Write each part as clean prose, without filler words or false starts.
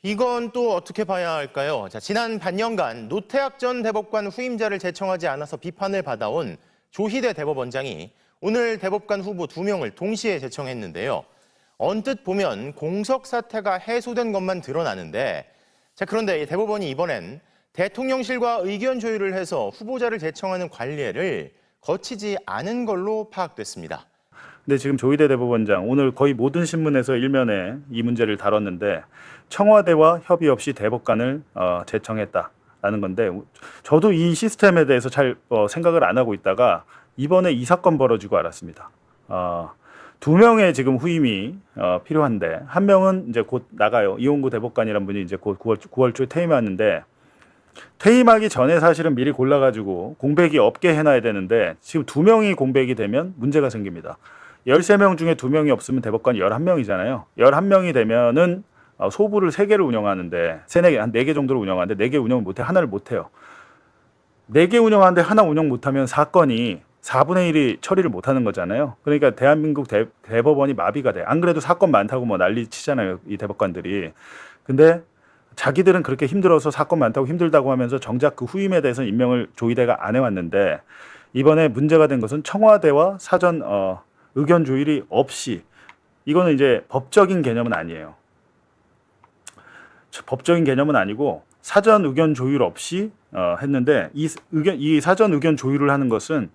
이건 또 어떻게 봐야 할까요? 자, 지난 반년간 노태학 전 대법관 후임자를 제청하지 않아서 비판을 받아온 조희대 대법원장이 오늘 대법관 후보 2명을 동시에 제청했는데요. 언뜻 보면 공석 사태가 해소된 것만 드러나는데, 자, 그런데 이 대법원이 이번엔 대통령실과 의견 조율을 해서 후보자를 제청하는 관례를 거치지 않은 걸로 파악됐습니다. 근데 지금 조희대 대법원장 오늘 거의 모든 신문에서 일면에 이 문제를 다뤘는데 청와대와 협의 없이 대법관을 제청했다라는 건데, 저도 이 시스템에 대해서 잘 생각을 안 하고 있다가 이번에 이 사건 벌어지고 알았습니다. 2명의 지금 후임이 필요한데, 한 명은 이제 곧 나가요. 이용구 대법관이라는 분이 이제 곧 9월 초에 퇴임하는데, 퇴임하기 전에 사실은 미리 골라가지고 공백이 없게 해놔야 되는데 지금 2명이 공백이 되면 문제가 생깁니다. 13명 중에 2명이 없으면 대법관이 11명이잖아요. 11명이 되면은 소부를 3개를 운영하는데, 3-4개, 한 4개 정도를 운영하는데 4개 운영을 못해, 하나를 못해요. 4개 운영하는데 하나 운영 못하면 사건이 4분의 1이 처리를 못하는 거잖아요. 그러니까 대한민국 대법원이 마비가 돼. 안 그래도 사건 많다고 뭐 난리 치잖아요, 이 대법관들이. 근데 자기들은 그렇게 힘들어서 사건 많다고 힘들다고 하면서 정작 그 후임에 대해서는 임명을 조희대가 안 해왔는데, 이번에 문제가 된 것은 청와대와 사전 의견 조율이 없이, 이거는 이제 법적인 개념은 아니에요. 법적인 개념은 아니고 사전 의견 조율 없이 했는데, 이 사전 의견 조율을 하는 것은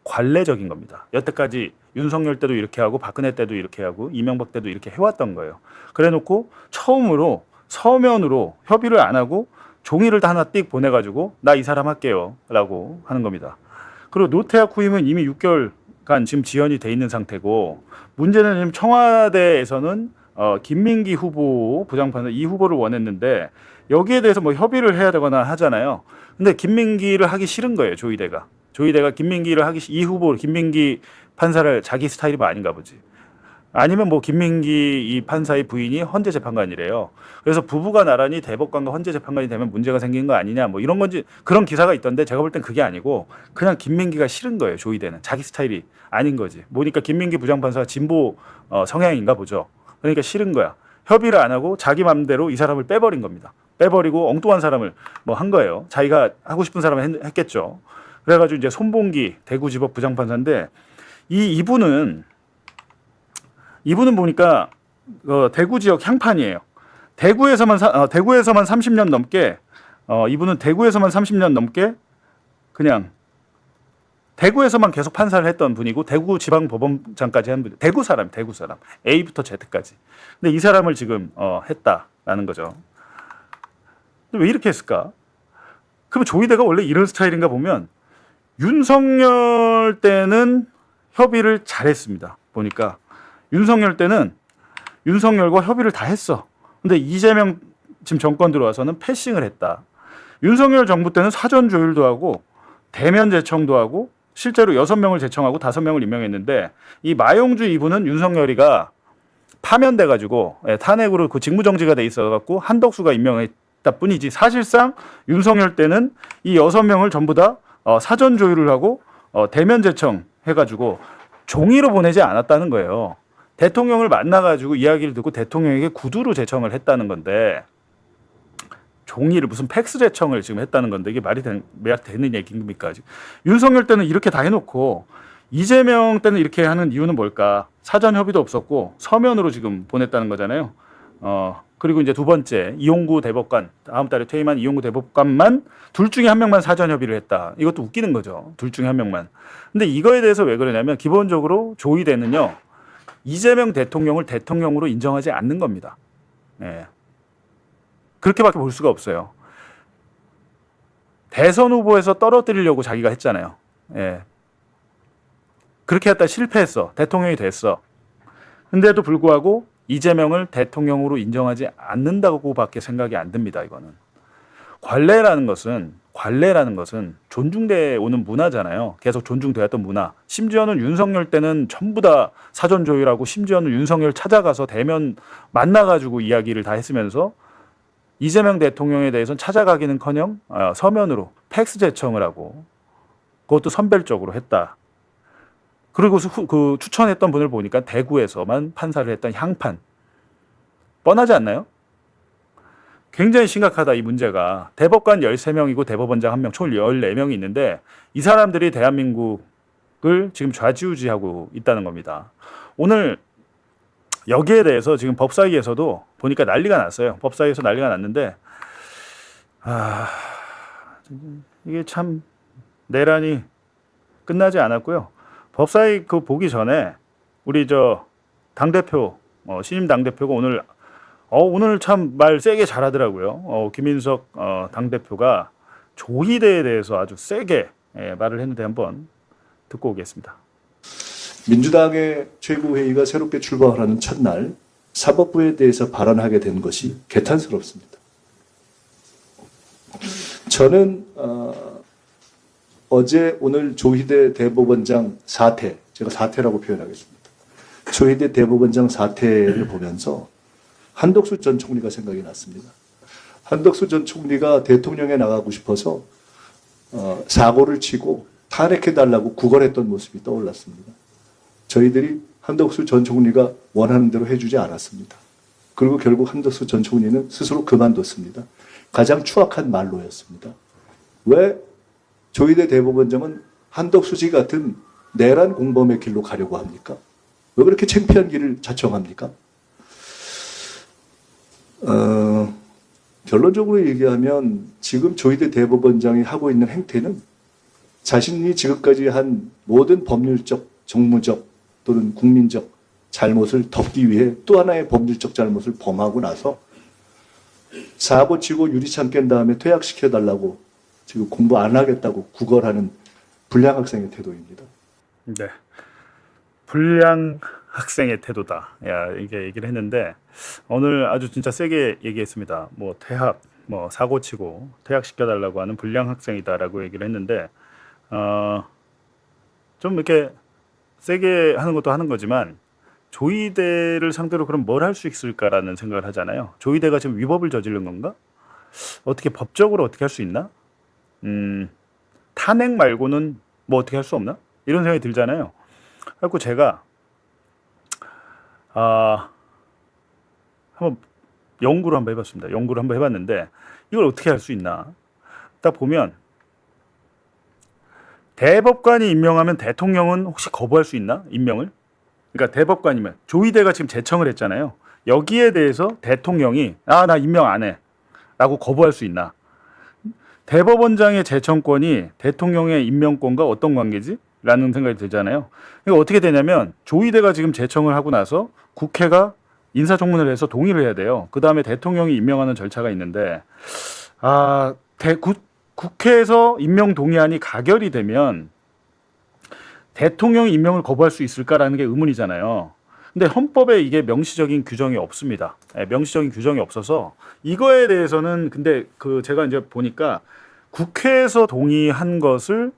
관례적인 겁니다. 여태까지 윤석열 때도 이렇게 하고 박근혜 때도 이렇게 하고 이명박 때도 이렇게 해왔던 거예요. 그래놓고 처음으로 서면으로 협의를 안 하고 종이를 다 하나 띡 보내가지고 나 이 사람 할게요 라고 하는 겁니다. 그리고 노태학 후임은 이미 6개월간 지금 지연이 돼 있는 상태고, 문제는 지금 청와대에서는 김민기 후보 부장판사 이 후보를 원했는데 여기에 대해서 뭐 협의를 해야 되거나 하잖아요. 근데 김민기를 하기 싫은 거예요, 조희대가. 김민기를 이 후보 김민기 판사를 자기 스타일이 아닌가 보지. 아니면 뭐 김민기 이 판사의 부인이 헌재 재판관이래요. 그래서 부부가 나란히 대법관과 헌재 재판관이 되면 문제가 생기는 거 아니냐, 뭐 이런 건지, 그런 기사가 있던데 제가 볼 땐 그게 아니고 그냥 김민기가 싫은 거예요. 조희대는 자기 스타일이 아닌 거지. 보니까 김민기 부장판사가 진보 성향인가 보죠. 그러니까 싫은 거야. 협의를 안 하고 자기 맘대로 이 사람을 빼버린 겁니다. 빼버리고 엉뚱한 사람을 뭐 한 거예요. 자기가 하고 싶은 사람을 했겠죠. 그래가지고 이제 손봉기 대구지법 부장판사인데, 이분은 보니까 대구 지역 향판이에요. 대구에서만 30년 넘게 이분은 대구에서만 30년 넘게 그냥 대구에서만 계속 판사를 했던 분이고, 대구 지방법원장까지 한 분, 대구 사람 A부터 Z까지. 근데 이 사람을 지금 했다라는 거죠. 근데 왜 이렇게 했을까? 그럼 조희대가 원래 이런 스타일인가 보면, 윤석열 때는 협의를 잘했습니다. 보니까 윤석열 때는 윤석열과 협의를 다 했어. 근데 이재명 지금 정권 들어와서는 패싱을 했다. 윤석열 정부 때는 사전 조율도 하고 대면 제청도 하고 실제로 6명을 제청하고 5명을 임명했는데, 이 마용주 이분은 윤석열이가 파면돼가지고 탄핵으로 그 직무정지가 돼 있어갖고 한덕수가 임명했다 뿐이지, 사실상 윤석열 때는 이 6명을 전부 다 사전 조율을 하고 대면 제청 해가지고 종이로 보내지 않았다는 거예요. 대통령을 만나가지고 이야기를 듣고 대통령에게 구두로 제청을 했다는 건데, 종이를 무슨 팩스 제청을 지금 했다는 건데 이게 말이 되는 얘기입니까? 윤석열 때는 이렇게 다 해놓고 이재명 때는 이렇게 하는 이유는 뭘까? 사전 협의도 없었고 서면으로 지금 보냈다는 거잖아요. 그리고 이제 두 번째, 이용구 대법관, 다음 달에 퇴임한 이용구 대법관만 둘 중에 한 명만 사전 협의를 했다. 이것도 웃기는 거죠. 둘 중에 한 명만. 근데 이거에 대해서 왜 그러냐면, 기본적으로 조희대는요, 이재명 대통령을 대통령으로 인정하지 않는 겁니다. 예. 그렇게밖에 볼 수가 없어요. 대선 후보에서 떨어뜨리려고 자기가 했잖아요. 예. 그렇게 했다 실패했어. 대통령이 됐어. 근데도 불구하고 이재명을 대통령으로 인정하지 않는다고밖에 생각이 안 듭니다. 이거는 관례라는 것은 존중돼 오는 문화잖아요. 계속 존중되었던 문화. 심지어는 윤석열 때는 전부 다 사전 조율하고, 심지어는 윤석열 찾아가서 대면 만나가지고 이야기를 다 했으면서, 이재명 대통령에 대해서는 찾아가기는커녕 서면으로 팩스 제청을 하고, 그것도 선별적으로 했다. 그리고 그 추천했던 분을 보니까 대구에서만 판사를 했던 향판. 뻔하지 않나요? 굉장히 심각하다 이 문제가. 대법관 13명이고 대법원장 1명 총 14명이 있는데 이 사람들이 대한민국을 지금 좌지우지하고 있다는 겁니다. 오늘 여기에 대해서 지금 법사위에서도 보니까 난리가 났어요. 법사위에서 난리가 났는데 이게 참 내란이 끝나지 않았고요. 법사위 그 보기 전에 우리 저 당대표 신임 당대표가 오늘 참 말 세게 잘하더라고요. 김인석 당대표가 조희대에 대해서 아주 세게 말을 했는데 한번 듣고 오겠습니다. 민주당의 최고회의가 새롭게 출범하는 첫날 사법부에 대해서 발언하게 된 것이 개탄스럽습니다. 저는 어제 오늘 조희대 대법원장 사퇴, 제가 사퇴라고 표현하겠습니다. 조희대 대법원장 사퇴를 보면서 한덕수 전 총리가 생각이 났습니다. 한덕수 전 총리가 대통령에 나가고 싶어서 사고를 치고 탄핵해달라고 구걸했던 모습이 떠올랐습니다. 저희들이 한덕수 전 총리가 원하는 대로 해주지 않았습니다. 그리고 결국 한덕수 전 총리는 스스로 그만뒀습니다. 가장 추악한 말로였습니다. 왜 조희대 대법원장은 한덕수 씨 같은 내란 공범의 길로 가려고 합니까? 왜 그렇게 창피한 길을 자청합니까? 결론적으로 얘기하면 지금 조희대 대법원장이 하고 있는 행태는 자신이 지금까지 한 모든 법률적, 정무적 또는 국민적 잘못을 덮기 위해 또 하나의 법률적 잘못을 범하고 나서 사고 치고 유리창 깬 다음에 퇴학시켜달라고 지금 공부 안 하겠다고 구걸하는 불량 학생의 태도입니다. 네, 불량 학생의 태도다. 이게 얘기를 했는데 오늘 아주 진짜 세게 얘기했습니다. 뭐 퇴학, 뭐 사고 치고 퇴학시켜달라고 하는 불량 학생이다라고 얘기를 했는데 좀 이렇게 세게 하는 것도 하는 거지만 조희대를 상대로 그럼 뭘 할 수 있을까라는 생각을 하잖아요. 조희대가 지금 위법을 저지른 건가? 어떻게 법적으로 어떻게 할 수 있나? 탄핵 말고는 뭐 어떻게 할 수 없나? 이런 생각이 들잖아요. 그래서 제가 한번 연구를 한번 해봤습니다. 연구를 한번 해봤는데 이걸 어떻게 할 수 있나? 딱 보면 대법관이 임명하면 대통령은 혹시 거부할 수 있나? 임명을? 그러니까 대법관이면 조희대가 지금 제청을 했잖아요. 여기에 대해서 대통령이 나 임명 안 해 라고 거부할 수 있나? 대법원장의 제청권이 대통령의 임명권과 어떤 관계지? 라는 생각이 들잖아요. 이거 어떻게 되냐면 조희대가 지금 제청을 하고 나서 국회가 인사청문회를 해서 동의를 해야 돼요. 그 다음에 대통령이 임명하는 절차가 있는데 국회에서 임명 동의안이 가결이 되면 대통령이 임명을 거부할 수 있을까라는 게 의문이잖아요. 근데 헌법에 이게 명시적인 규정이 없습니다. 명시적인 규정이 없어서 이거에 대해서는 근데 제가 이제 보니까 국회에서 동의한 것을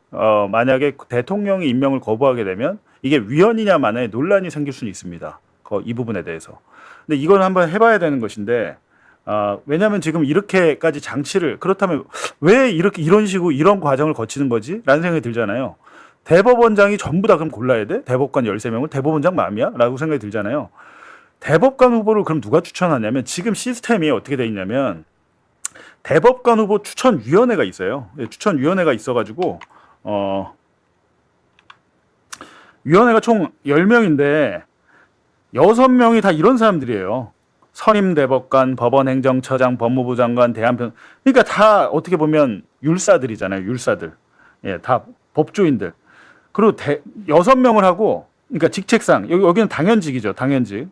만약에 대통령이 임명을 거부하게 되면 이게 위헌이냐 마냐에 논란이 생길 수는 있습니다. 이 부분에 대해서. 근데 이건 한번 해봐야 되는 것인데 왜냐하면 지금 이렇게까지 장치를 그렇다면 왜 이런 식으로 이런 과정을 거치는 거지? 라는 생각이 들잖아요. 대법원장이 전부 다 그럼 골라야 돼? 대법관 13명을 대법원장 마음이야? 라고 생각이 들잖아요. 대법관 후보를 그럼 누가 추천하냐면 지금 시스템이 어떻게 돼 있냐면 대법관 후보 추천위원회가 있어요. 추천위원회가 있어가지고 위원회가 총 10명인데 6명이 다 이런 사람들이에요. 선임 대법관, 법원행정처장, 법무부 장관, 대한변 그러니까 다 어떻게 보면 율사들이잖아요. 율사들. 다 법조인들. 그리고 6명을 하고 그러니까 직책상 여기는 당연직이죠. 당연직.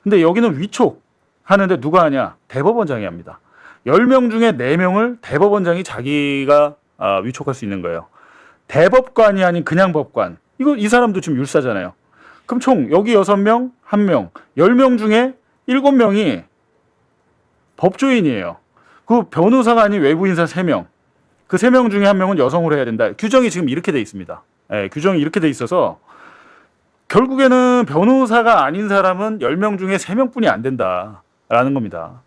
근데 여기는 위촉 하는데 누가 하냐? 대법원장이 합니다. 10명 중에 4명을 대법원장이 자기가 위촉할 수 있는 거예요. 대법관이 아닌 그냥 법관. 이 사람도 지금 율사잖아요. 그럼 총 여기 6명, 1명, 10명 중에 7명이 법조인이에요. 그 변호사가 아닌 외부 인사 3명. 그 3명 중에 1명은 여성으로 해야 된다. 규정이 지금 이렇게 돼 있습니다. 규정이 이렇게 돼 있어서 결국에는 변호사가 아닌 사람은 10명 중에 3명뿐이 안 된다라는 겁니다.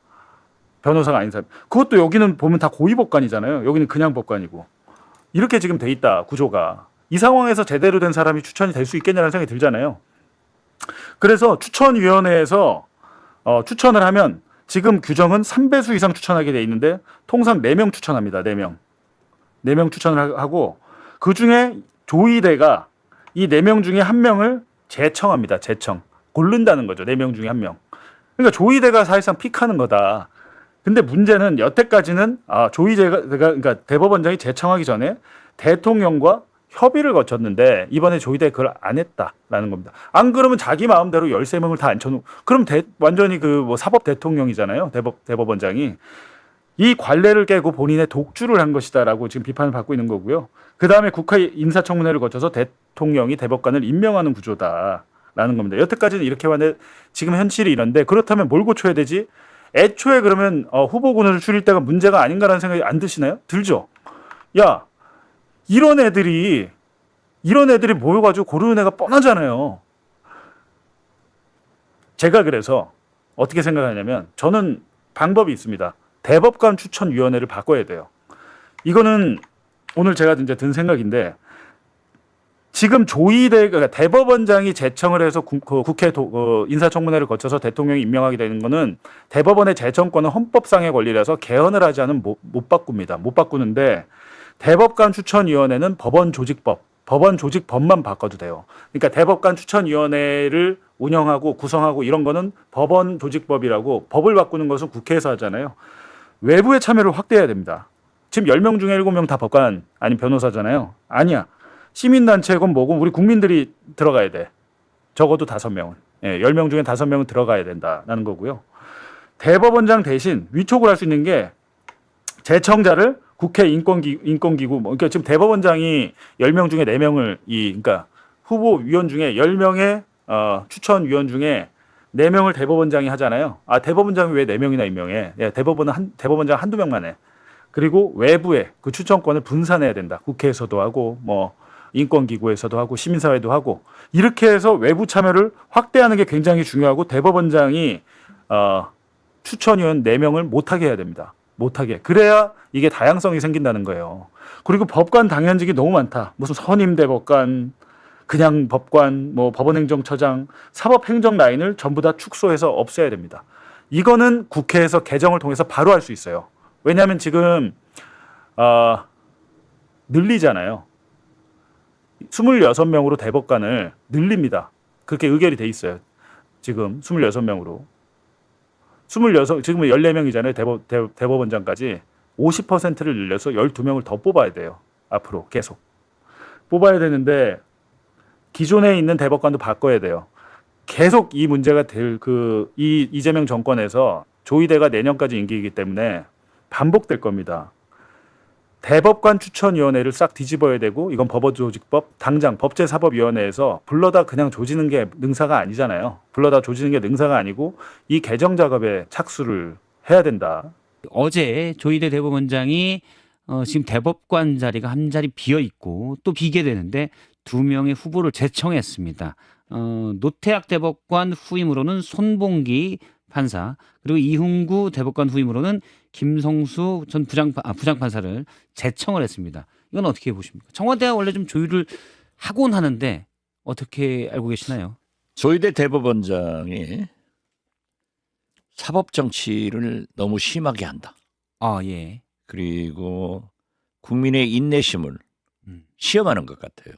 변호사가 아닌 사람. 그것도 여기는 보면 다 고위법관이잖아요. 여기는 그냥 법관이고. 이렇게 지금 돼 있다, 구조가. 이 상황에서 제대로 된 사람이 추천이 될 수 있겠냐는 생각이 들잖아요. 그래서 추천위원회에서 추천을 하면 지금 규정은 3배수 이상 추천하게 돼 있는데 통상 4명 추천합니다. 4명. 4명 추천을 하고 그중에 조의대가 이 4명 중에 1명을 제청합니다. 제청. 고른다는 거죠. 4명 중에 1명. 그러니까 조의대가 사실상 픽하는 거다. 근데 문제는 여태까지는 조의대가 그러니까 대법원장이 제청하기 전에 대통령과 협의를 거쳤는데 이번에 조의대가 그걸 안 했다라는 겁니다. 안 그러면 자기 마음대로 13명을 다 앉혀놓고 그럼 완전히 그 뭐 사법 대통령이잖아요. 대법원장이. 이 관례를 깨고 본인의 독주를 한 것이다라고 지금 비판을 받고 있는 거고요. 그다음에 국회 인사청문회를 거쳐서 대통령이 대법관을 임명하는 구조다라는 겁니다. 여태까지는 이렇게 왔는데 지금 현실이 이런데 그렇다면 뭘 고쳐야 되지? 애초에 그러면 후보군을 줄일 때가 문제가 아닌가라는 생각이 안 드시나요? 들죠? 야, 이런 애들이 모여가지고 고르는 애가 뻔하잖아요. 제가 그래서 어떻게 생각하냐면 저는 방법이 있습니다. 대법관 추천위원회를 바꿔야 돼요. 이거는 오늘 제가 이제 든 생각인데 지금 그러니까 대법원장이 제청을 해서 국회 인사청문회를 거쳐서 대통령이 임명하게 되는 거는 대법원의 제청권은 헌법상의 권리라서 개헌을 하지 않으면 못 바꿉니다. 못 바꾸는데 대법관 추천위원회는 법원 조직법만 바꿔도 돼요. 그러니까 대법관 추천위원회를 운영하고 구성하고 이런 거는 법원 조직법이라고 법을 바꾸는 것은 국회에서 하잖아요. 외부의 참여를 확대해야 됩니다. 지금 10명 중에 7명 다 법관 아닌 변호사잖아요. 아니야. 시민단체건 뭐건 우리 국민들이 들어가야 돼. 적어도 5명은. 10명 중에 5명은 들어가야 된다라는 거고요. 대법원장 대신 위촉을 할 수 있는 게 제청자를 국회 인권기구, 그러니까 지금 대법원장이 10명 중에 4명을 그러니까 후보위원 중에 10명의 추천위원 중에 4명을 대법원장이 하잖아요. 대법원장이 왜 4명이나 임명해? 대법원장 한두 명만 해. 그리고 외부에 그 추천권을 분산해야 된다. 국회에서도 하고, 인권기구에서도 하고, 시민사회도 하고. 이렇게 해서 외부 참여를 확대하는 게 굉장히 중요하고, 대법원장이, 추천위원 4명을 못하게 해야 됩니다. 못하게. 그래야 이게 다양성이 생긴다는 거예요. 그리고 법관 당연직이 너무 많다. 무슨 선임대법관, 그냥 법관, 법원행정처장, 사법행정 라인을 전부 다 축소해서 없애야 됩니다. 이거는 국회에서 개정을 통해서 바로 할 수 있어요. 왜냐하면 지금 늘리잖아요. 26명으로 대법관을 늘립니다. 그렇게 의결이 돼 있어요. 지금 26명으로. 지금 14명이잖아요. 대법원장까지 50%를 늘려서 12명을 더 뽑아야 돼요. 앞으로 계속. 뽑아야 되는데 기존에 있는 대법관도 바꿔야 돼요. 계속 이 문제가 이 이재명 정권에서 조의대가 내년까지 임기이기 때문에 반복될 겁니다. 대법관 추천위원회를 싹 뒤집어야 되고 이건 법원조직법 당장 법제사법위원회에서 불러다 그냥 조지는 게 능사가 아니잖아요. 불러다 조지는 게 능사가 아니고 이 개정 작업에 착수를 해야 된다. 어제 조희대 대법원장이 지금 대법관 자리가 한 자리 비어 있고 또 비게 되는데 2명의 후보를 제청했습니다. 노태학 대법관 후임으로는 손봉기 판사 그리고 이훈구 대법관 후임으로는 김성수 전 부장판사를 제청을 했습니다. 이건 어떻게 보십니까? 청와대가 원래 좀 조율을 하곤 하는데 어떻게 알고 계시나요? 조희대 대법원장이 사법 정치를 너무 심하게 한다. 예. 그리고 국민의 인내심을 시험하는 것 같아요.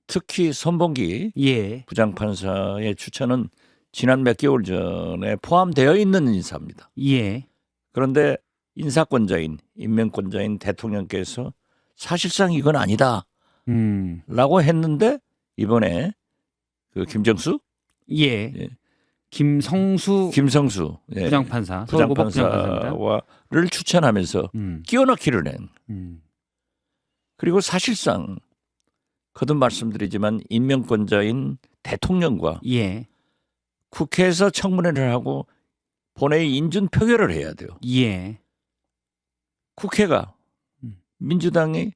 특히 손봉기 예. 부장판사의 추천은 지난 몇 개월 전에 포함되어 있는 인사입니다. 예. 그런데 인사권자인 임명권자인 대통령께서 사실상 이건 아니다 라고 했는데 이번에 그 김정수? 예. 김성수 예. 부장판사 서울고법 부장판사입니다. 부장판사를 추천하면서 끼워 넣기를 낸. 그리고 사실상 거듭 말씀드리지만 임명권자인 대통령과 예. 국회에서 청문회를 하고 본회의 인준 표결을 해야 돼요. 예. 국회가 민주당의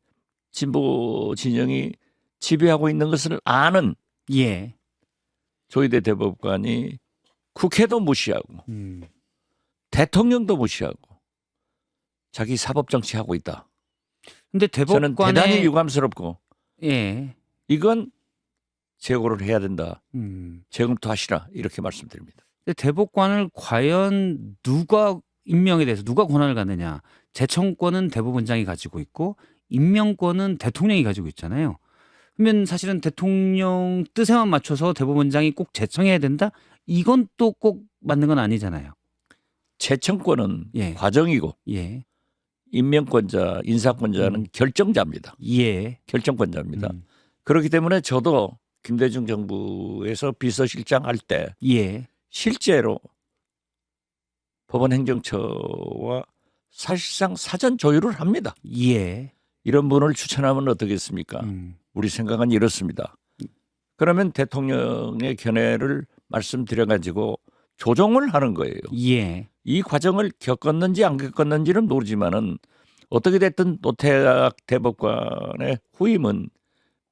진보 진영이 지배하고 있는 것을 아는 예. 조희대 대법관이 국회도 무시하고 대통령도 무시하고 자기 사법 정치하고 있다. 근데 저는 대단히 유감스럽고 예. 이건 재고를 해야 된다. 재검토하시라 이렇게 말씀드립니다. 근데 대법관을 과연 누가 임명에 대해서 누가 권한을 갖느냐. 제청권은 대법원장이 가지고 있고 임명권은 대통령이 가지고 있잖아요. 그러면 사실은 대통령 뜻에만 맞춰서 대법원장이 꼭 제청해야 된다? 이건 또 꼭 맞는 건 아니잖아요. 재청권은 예. 과정이고 예. 임명권자, 인사권자는 결정자입니다. 예. 결정권자입니다. 음. 그렇기 때문에 저도 김대중 정부에서 비서실장 할 때 예. 실제로 법원행정처와 사실상 사전 조율을 합니다. 예. 이런 분을 추천하면 어떻겠습니까? 우리 생각은 이렇습니다. 그러면 대통령의 견해를 말씀드려가지고 조정을 하는 거예요. 예. 이 과정을 겪었는지 안 겪었는지는 모르지만은 어떻게 됐든 노태학 대법관의 후임은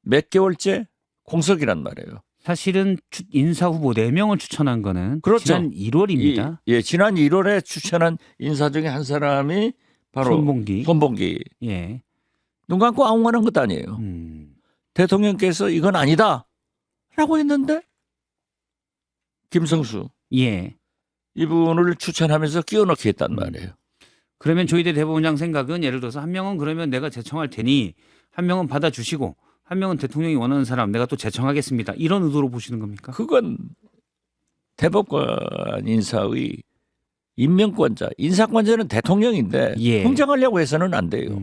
몇 개월째 공석이란 말이에요. 사실은 인사 후보 4명을 추천한 거는 그렇죠. 지난 1월입니다. 지난 1월에 추천한 인사 중에 한 사람이 바로 손봉기. 예. 눈 감고 아무 말한 것도 아니에요. 대통령께서 이건 아니다라고 했는데 김성수 예. 이분을 추천하면서 끼워넣기 했단 말이에요. 그러면 조희대 대법원장 생각은 예를 들어서 한 명은 그러면 내가 제청할 테니 한 명은 받아주시고 한 명은 대통령이 원하는 사람 내가 또 제청하겠습니다. 이런 의도로 보시는 겁니까? 그건 대법관 인사의 임명권자, 인사권자는 대통령인데 예. 흥정하려고 해서는 안 돼요.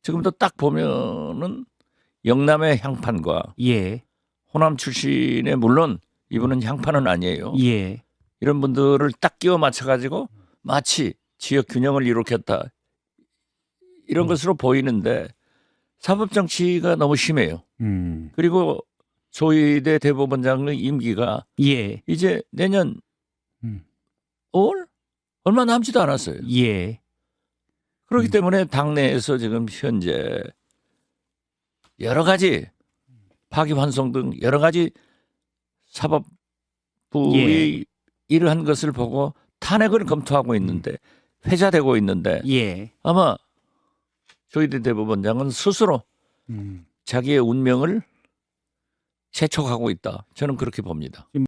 지금도 딱 보면은 영남의 향판과 예. 호남 출신의 물론 이분은 향판은 아니에요. 예. 이런 분들을 딱 끼워 맞춰가지고 마치 지역 균형을 이룩했다 이런 것으로 보이는데 사법 정치가 너무 심해요. 그리고 조희대 대법원장의 임기가 예. 이제 내년 5월 얼마 남지도 않았어요. 예. 그렇기 때문에 당내에서 지금 현재 여러 가지 파기환송 등 여러 가지 사법부의 이러한 것을 보고 탄핵을 검토하고 있는데 회자되고 있는데 예. 아마 조희대 대법원장은 스스로 자기의 운명을 재촉하고 있다. 저는 그렇게 봅니다.